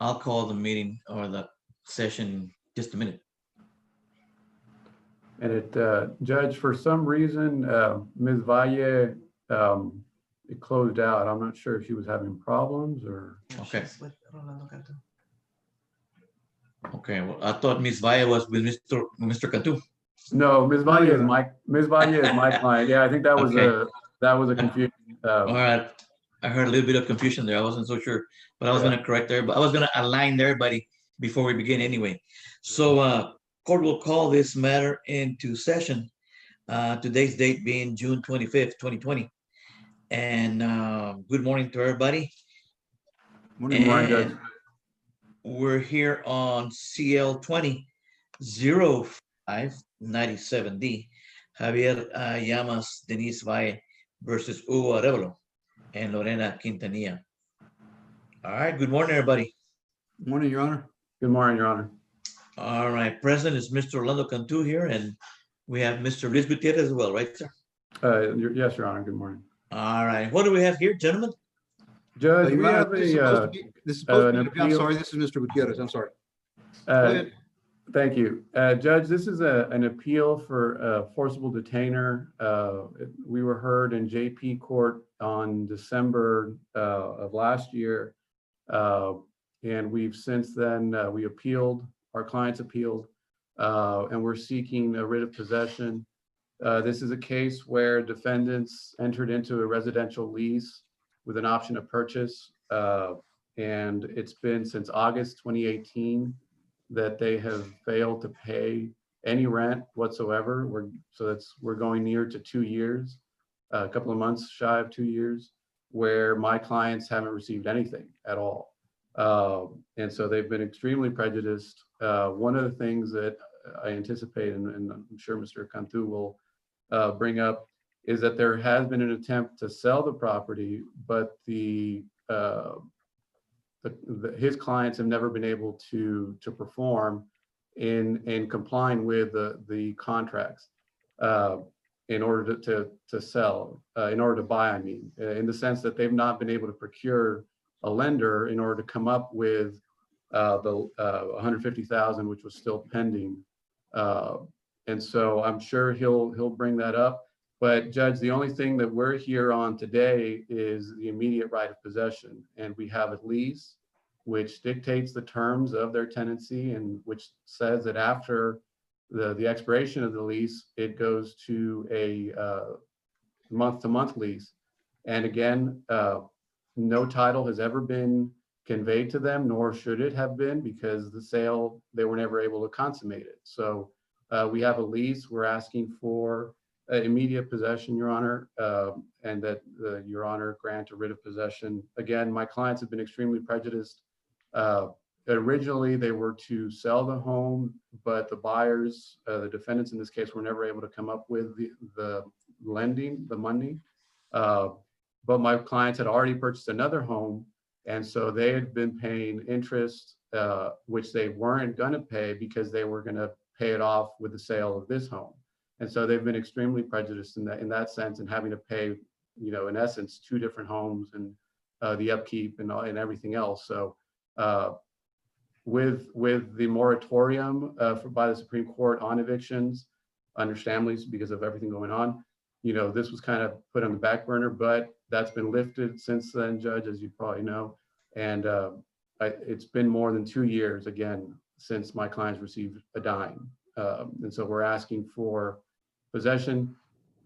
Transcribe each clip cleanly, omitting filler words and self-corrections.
I'll call the meeting or the session in just a minute. And Judge, for some reason, Ms. Valle, it closed out. I'm not sure if she was having problems or. Okay. Okay, well, I thought Miss Valle was with Mr. Cantu. No, Ms. Valle is my client. Yeah, I think that was Okay. a confusion. All right. I heard a little bit of confusion there. I wasn't so sure, but I was Yeah. going to correct everybody. I was going to align everybody before we begin anyway. So court will call this matter into session. Today's date being June 25th, 2020. And good morning to everybody. Morning, Judge. We're here on CL 20-0597D. Javier Llamas Denise Valle versus Hugo Arevalo and Lorena Quintanilla. All right, good morning, everybody. Good morning, Your Honor. Good morning, Your Honor. All right, present is Mr. Orlando Cantu here, and we have Mr. Luis Gutierrez as well, right, sir? Yes, Your Honor. Good morning. All right, what do we have here, gentlemen? Judge, we have this is supposed to be, I'm sorry, this is Mr. Gutierrez, I'm sorry. Go ahead. Thank you. Judge, this is an appeal for forcible detainer. We were heard in JP court on December of last year. And we've since then, we appealed, our clients appealed, and we're seeking a writ of possession. This is a case where defendants entered into a residential lease with an option of purchase. And it's been since August 2018 that they have failed to pay any rent whatsoever. We're going near to 2 years, a couple of months shy of 2 years, where my clients haven't received anything at all. And so they've been extremely prejudiced. One of the things that I anticipate, and I'm sure Mr. Cantu will bring up, is that there has been an attempt to sell the property, but his clients have never been able to perform in complying with the contracts in order to sell, in order to buy, I mean, in the sense that they've not been able to procure a lender in order to come up with the $150,000, which was still pending. And so I'm sure he'll bring that up. But Judge, the only thing that we're here on today is the immediate right of possession. And we have a lease which dictates the terms of their tenancy and which says that after the expiration of the lease, it goes to a month-to-month lease. And again, no title has ever been conveyed to them, nor should it have been, because the sale, they were never able to consummate it. So we have a lease. We're asking for immediate possession, Your Honor, and that Your Honor grant a writ of possession. Again, my clients have been extremely prejudiced. Originally, they were to sell the home, but the buyers, the defendants in this case, were never able to come up with the lending, the money. But my clients had already purchased another home, and so they had been paying interest, which they weren't going to pay because they were going to pay it off with the sale of this home. And so they've been extremely prejudiced in that sense, and having to pay, in essence, 2 different homes and the upkeep and everything else. So with the moratorium by the Supreme Court on evictions, understandably because of everything going on, this was kind of put on the back burner, but that's been lifted since then, Judge, as you probably know. And it's been more than 2 years, again, since my clients received a dime. And so we're asking for possession.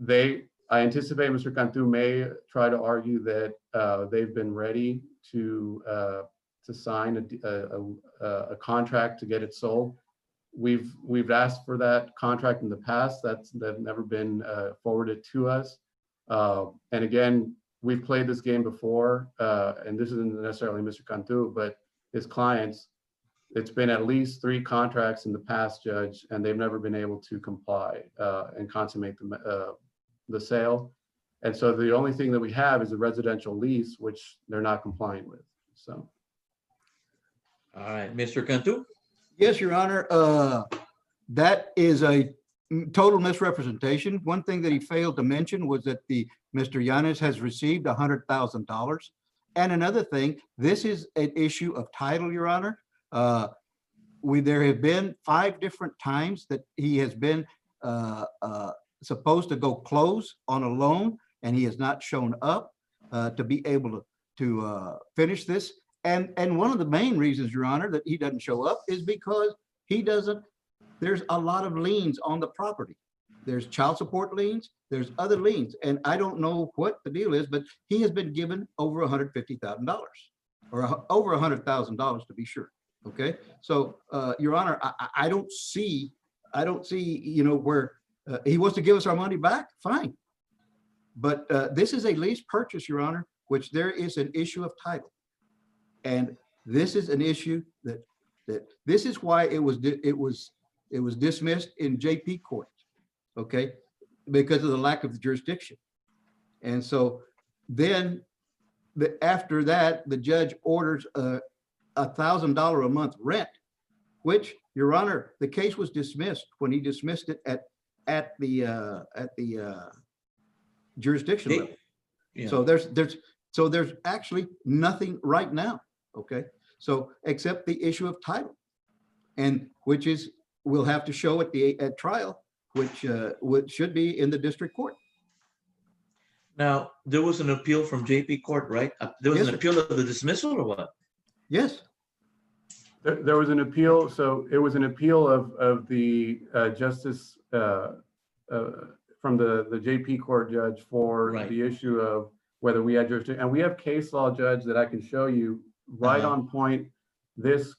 I anticipate Mr. Cantu may try to argue that they've been ready to sign a contract to get it sold. We've asked for that contract in the past. That's never been forwarded to us. And again, we've played this game before, and this isn't necessarily Mr. Cantu, but his clients. It's been at least 3 contracts in the past, Judge, and they've never been able to comply and consummate the sale. And so the only thing that we have is a residential lease, which they're not complying with. So. All right, Mr. Cantu. Yes, Your Honor. That is a total misrepresentation. One thing that he failed to mention was that Mr. Yanez has received $100,000 And another thing, this is an issue of title, Your Honor. There have been 5 different times that he has been supposed to go close on a loan, and he has not shown up to be able to finish this. And one of the main reasons, Your Honor, that he doesn't show up is because there's a lot of liens on the property. There's child support liens, there's other liens, and I don't know what the deal is, but he has been given over $150,000 or over $100,000 to be sure. Okay, so Your Honor, I don't see, where he wants to give us our money back, fine. But this is a lease purchase, Your Honor, which there is an issue of title. And this is an issue that this is why it was dismissed in JP court, okay, because of the lack of the jurisdiction. And so then after that, the judge orders $1,000 a month rent, which, Your Honor, the case was dismissed when he dismissed it at the jurisdiction level. Yeah. So there's actually nothing right now. Okay, so except the issue of title, and which is we'll have to show at trial, which should be in the district court. Now, there was an appeal from JP Court, right? There was Yes, an sir. appeal of the dismissal or what? Yes, There was an appeal. So it was an appeal of the justice from the JP court judge for Right. the issue of whether we had jurisdiction. And we have case law, Judge, that I can show you right on point. This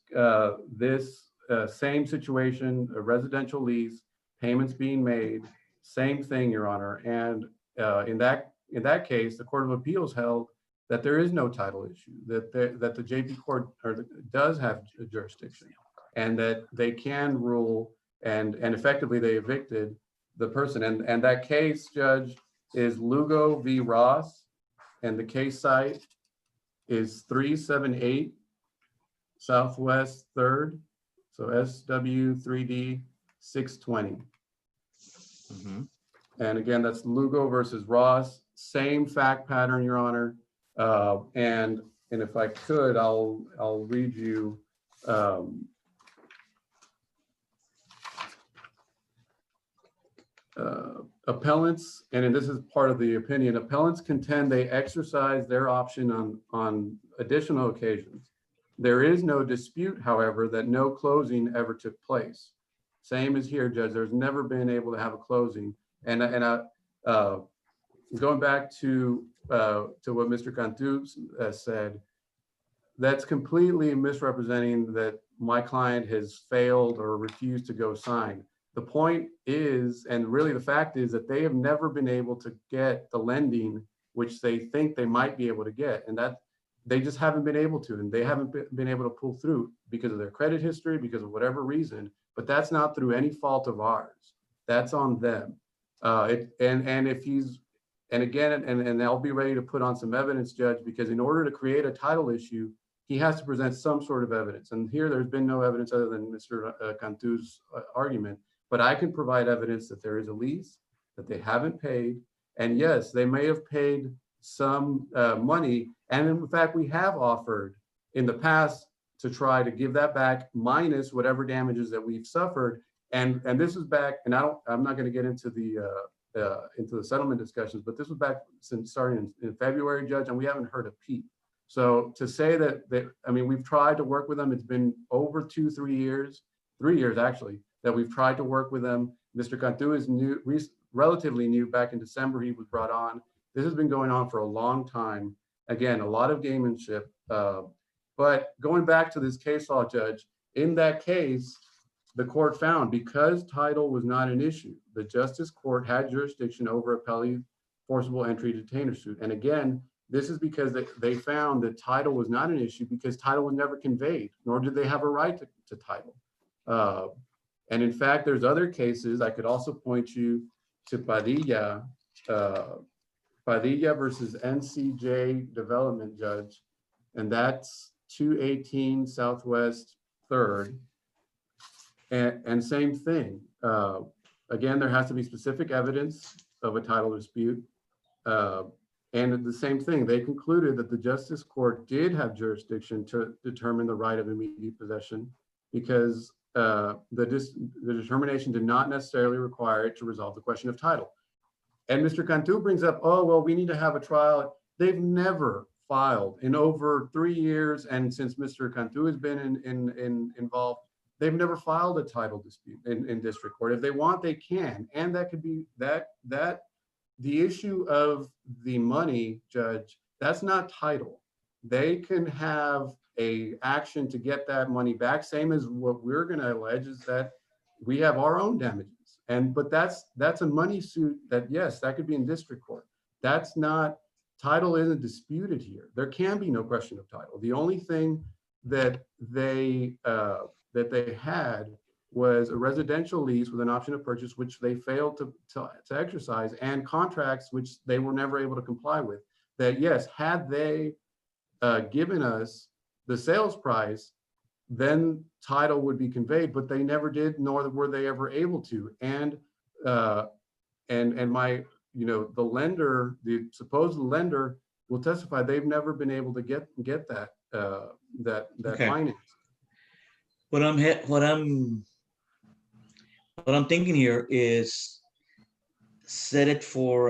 same situation, a residential lease, payments being made, same thing, Your Honor. And in that case, the Court of Appeals held that there is no title issue, that the JP court does have a jurisdiction, and that they can rule, and effectively they evicted the person. And that case, Judge, is Lugo v. Ross, and the case site is 378 Southwest 3rd, so SW3D 620. And again, that's Lugo versus Ross, same fact pattern, Your Honor. And if I could, I'll read you appellants, and this is part of the opinion. Appellants contend they exercise their option on additional occasions. There is no dispute, however, that no closing ever took place. Same as here, Judge. There's never been able to have a closing. And going back to what Mr. Cantu said, that's completely misrepresenting that my client has failed or refused to go sign. The point is, and really the fact is, that they have never been able to get the lending which they think they might be able to get, and that they just haven't been able to, and they haven't been able to pull through because of their credit history, because of whatever reason. But that's not through any fault of ours. That's on them. And if he's, and again, and I'll be ready to put on some evidence, Judge, because in order to create a title issue, he has to present some sort of evidence. And here there's been no evidence other than Mr. Cantu's argument. But I can provide evidence that there is a lease, that they haven't paid. And yes, they may have paid some money. And in fact, we have offered in the past to try to give that back minus whatever damages that we've suffered. And this is back, and I'm not going to get into the settlement discussions, but this was back since starting in February, Judge, and we haven't heard a peep. So to say that I mean, we've tried to work with them. It's been over 3 years actually, that we've tried to work with them. Mr. Cantu is new, relatively new. Back in December, he was brought on. This has been going on for a long time. Again, a lot of gamemanship. But going back to this case law, Judge, in that case, the court found because title was not an issue, the Justice Court had jurisdiction over appellee forcible entry detainer suit. And again, this is because they found that title was not an issue because title was never conveyed, nor did they have a right to title. And in fact, there's other cases. I could also point you to Padilla versus NCJ Development, Judge, and that's 218 Southwest 3rd. And same thing. Again, there has to be specific evidence of a title dispute. And the same thing, they concluded that the Justice Court did have jurisdiction to determine the right of immediate possession because the determination did not necessarily require it to resolve the question of title. And Mr. Cantu brings up, oh, well, we need to have a trial. They've never filed in over 3 years. And since Mr. Cantu has been involved, they've never filed a title dispute in district court. If they want, they can. And that could be that the issue of the money, Judge, that's not title. They can have a action to get that money back. Same as what we're going to allege is that we have our own damages. But that's a money suit that, yes, that could be in district court. That's not, title isn't disputed here. There can be no question of title. The only thing that they had was a residential lease with an option of purchase, which they failed to exercise, and contracts, which they were never able to comply with. That, yes, had they given us the sales price, then title would be conveyed, but they never did, nor were they ever able to. And my, the lender, the supposed lender, will testify they've never been able to get that Okay. finance. What I'm thinking here is set it for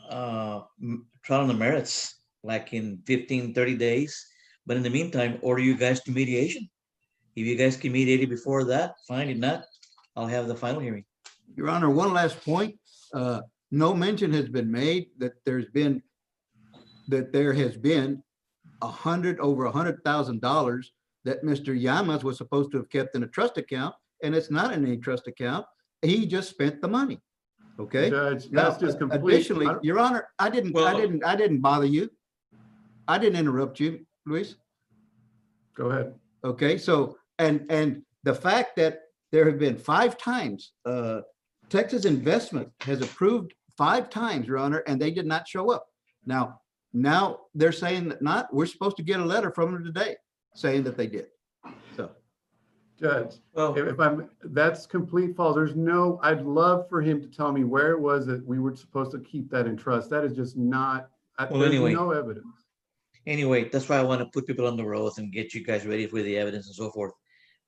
trial on the merits, like in 15, 30 days. But in the meantime, order you guys to mediation. If you guys can mediate it before that, fine. If not, I'll have the final hearing. Your Honor, one last point. No mention has been made that there has been over $100,000 that Mr. Llamas was supposed to have kept in a trust account, and it's not in a trust account. He just spent the money. Okay. Judge, Now, that's just complete. additionally, Your Honor, I didn't bother you. I didn't interrupt you, Luis. Go ahead. Okay, so, and the fact that there have been 5 times, Texas Investment has approved 5 times, Your Honor, and they did not show up. Now they're saying that we're supposed to get a letter from them today saying that they did. So, Judge, Well, that's complete false. I'd love for him to tell me where it was that we were supposed to keep that in trust. That is just not, there's anyway. no evidence. Anyway, that's why I want to put people on the road and get you guys ready for the evidence and so forth.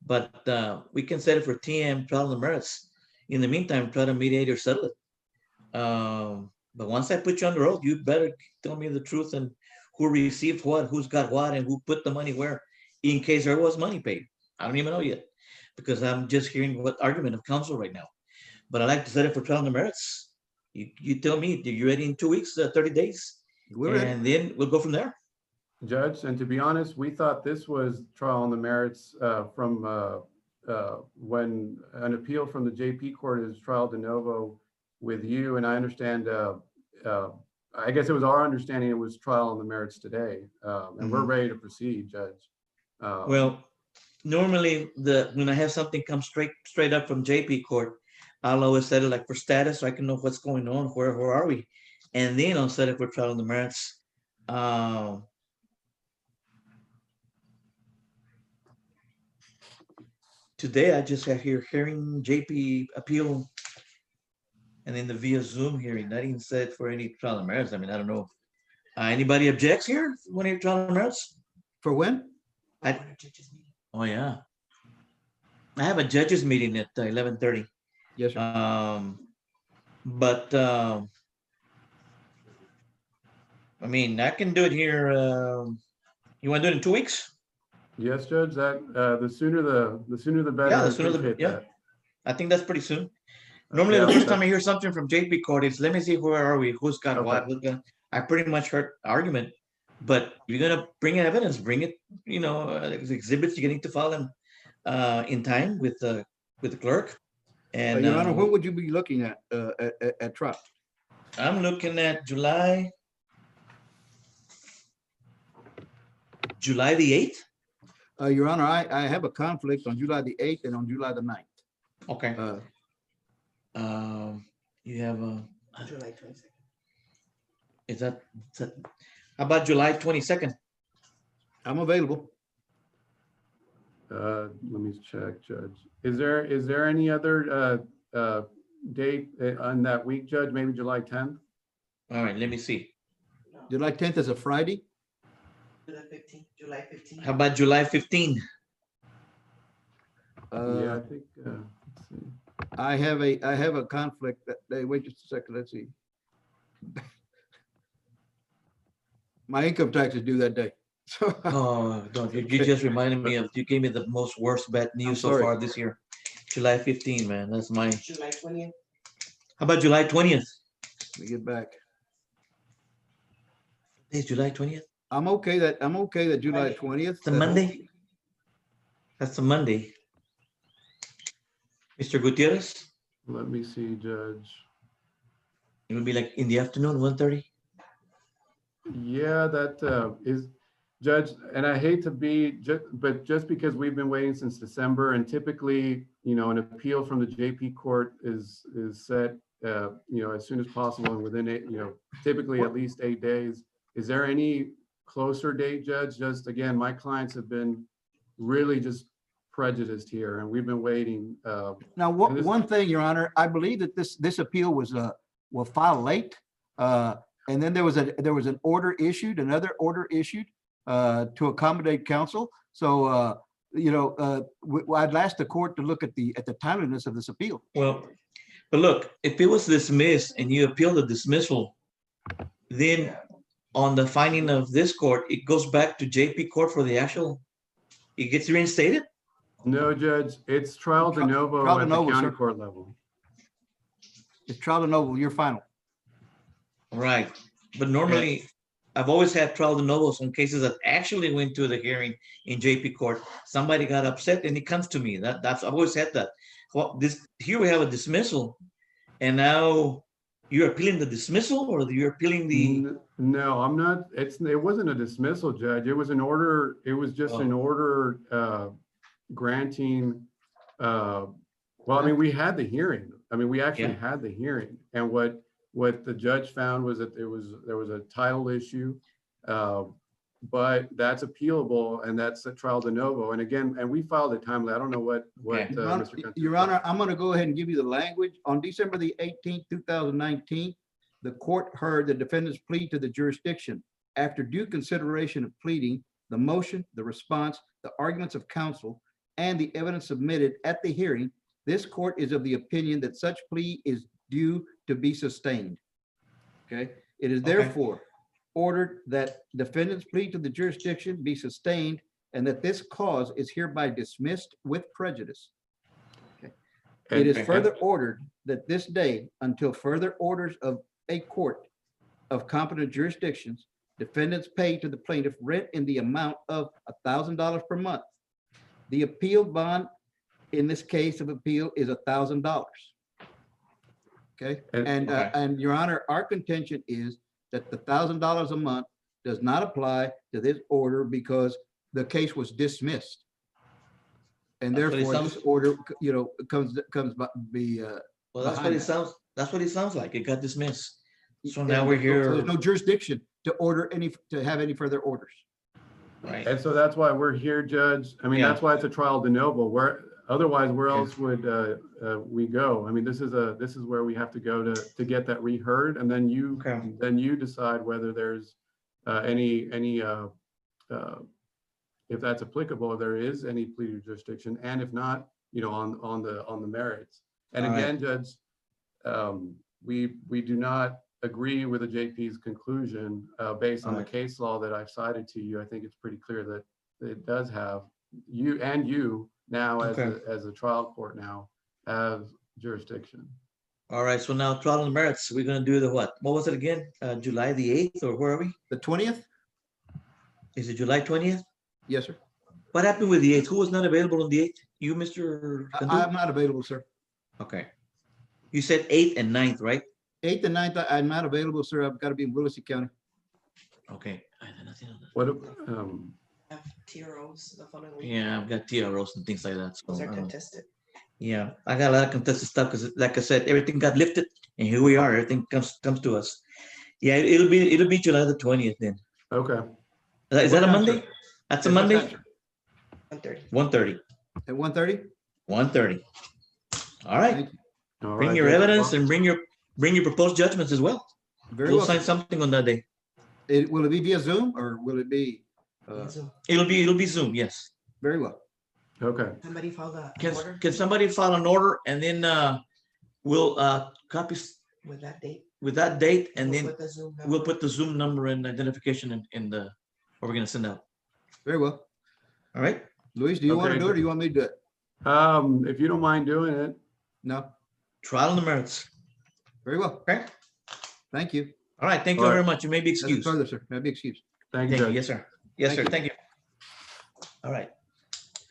But we can set it for TM, trial on the merits. In the meantime, try to mediate or settle it. But once I put you on the road, you better tell me the truth and who received what, who's got what, and who put the money where, in case there was money paid. I don't even know yet, because I'm just hearing what argument of counsel right now. But I'd like to set it for trial on the merits. You tell me, are you ready in 2 weeks, 30 days? And then we'll go from there. Judge, and to be honest, we thought this was trial on the merits from when an appeal from the JP court is trial de novo with you. And I understand, I guess it was our understanding it was trial on the merits today. And we're ready to proceed, Judge. Well, normally when I have something come straight up from JP court, I'll always set it like for status so I can know what's going on, where are we? And then I'll set it for trial on the merits. Today, I just have here hearing JP appeal and then the via Zoom hearing. I didn't set for any trial and merits. I mean, I don't know. Anybody objects here when you trial and merits? for when? Oh, yeah. I have a judges meeting at 11:30. Yes, sir. But I mean, I can do it here. You want to do it in 2 weeks? Yes, Judge, that the sooner the better. Yeah, I the sooner the appreciate yeah. that. I think that's pretty soon. Normally, Yeah, the first time I hear something from JP court is, let me see, where are we? Who's got Okay. what? Who's got? I pretty much heard argument, but you're gonna bring evidence, bring it. Exhibits you're going to file them in time with the clerk. And Your Honor, when would you be looking at trial? I'm looking at July the 8th. Your Honor, I have a conflict on July the 8th and on July the 9th. Okay. You have July 22nd. is that how about July 22nd? I'm available. Let me check, Judge. Is there any other date on that week, Judge? Maybe July 10th? All right, let me see. July 10th is a Friday. July 15th. How about July 15? Yeah, I think, let's see. I have a conflict that day. Wait just a second. Let's see. My income tax is due that day. So Oh, don't you just reminded me of, you gave me the most worst bad news so sorry. far this year. July 15, man. That's my, July 20th. how about July 20th? let me get back. Today's July 20th? I'm okay that July 20th. It's a Monday? That's a Monday. Mr. Gutierrez, Let me see, Judge. it would be like in the afternoon, 1:30? Yeah, that is, Judge, and I hate to be, but just because we've been waiting since December, and typically, you know, an appeal from the JP court is set, you know, as soon as possible and within typically at least 8 days. Is there any closer date, Judge? Just again, my clients have been really just prejudiced here, and we've been waiting. Now, one thing, Your Honor, I believe that this appeal was filed late. And then there was an order issued, another order issued to accommodate counsel. So, you know, I'd ask the court to look at the timeliness of this appeal. Well, but look, if it was dismissed and you appeal the dismissal, then on the finding of this court, it goes back to JP court for the actual, it gets reinstated? No, Judge, it's trial de novo Trial de at the novo, county sir. court level. It's trial de novo, you're final. Right, but normally, I've always had trial de novos on cases that actually went to the hearing in JP court. Somebody got upset and it comes to me. I've always had that. Well, here we have a dismissal, and now you're appealing the dismissal, or you're appealing the? No, I'm not. It wasn't a dismissal, Judge. It was an order. It was just an order granting. Well, I mean, we had the hearing. I mean, we actually had the hearing, and what the judge found was that there was a title issue, but that's appealable, and that's a trial de novo. And again, and we filed it timely. I don't know what Mr. Gunter. Your Honor, I'm going to go ahead and give you the language. On December the 18th, 2019, the court heard the defendant's plea to the jurisdiction. After due consideration of pleading, the motion, the response, the arguments of counsel, and the evidence submitted at the hearing, this court is of the opinion that such plea is due to be sustained. Okay, it is therefore ordered that defendant's plea to the jurisdiction be sustained, and that this cause is hereby dismissed with prejudice. Okay. It is further ordered that this day, until further orders of a court of competent jurisdictions, defendants pay to the plaintiff rent in the amount of $1,000 per month. The appeal bond in this case of appeal is $1,000. Okay, and Your Honor, our contention is that the $1,000 a month does not apply to this order because the case was dismissed, and therefore this order, you know, comes be. Well, that's what it sounds. That's what it sounds like. It got dismissed. So now we're here. So there's no jurisdiction to have any further orders. Right. And so that's why we're here, Judge. I mean, that's why it's a trial de novo. Otherwise, where else would we go? I mean, this is where we have to go to get that reheard, and then you decide whether there's any if that's applicable, if there is any plea jurisdiction, and if not, you know, on the merits. And again, Judge, we do not agree with the JP's conclusion based on the case law that I've cited to you. I think it's pretty clear that it does have you now as a trial court now have jurisdiction. All right, so now trial on the merits, we're gonna do the what? What was it again? July the 8th, or where are we? The 20th? Is it July 20th? Yes, sir. What happened with the 8th? Who was not available on the 8th? You, Mr. Cantu? I'm not available, sir. Okay. You said 8th and 9th, right? 8th and 9th, I'm not available, sir. I've got to be in Willacy County. Okay. I have nothing on that. What Have TROs the following week. Yeah, I've got TROs and things like that. So, Those are contested. yeah, I got a lot of contested stuff because, like I said, everything got lifted, and here we are. Everything comes to us. Yeah, it'll be July the 20th then. okay. Is that a Monday? That's a Monday. 1:30. 1:30. At 1:30? 1:30. All right. Thank you. All Bring right, your Judge. evidence and bring your proposed judgments as well. Very We'll well. sign something on that day. Will it be via Zoom or will it be? Zoom. It'll be Zoom, yes. Very well. Okay, Somebody file the Can, order can somebody file an order and then we'll copy with that date. with that date and We'll then put the Zoom we'll number. put the Zoom number and identification in the, what we're gonna send out. Very well. All right? Luis, do you want to Okay. do it or do you want me to do it? if you don't mind doing it, No? Trial and the merits. Very well. Okay? Thank you. All right, thank you All right. very much. You may be Nothing excused. further, sir. May I be excused? thank you, Thank you. Judge. Yes, sir. Yes, Thank sir. you. Thank you. All right.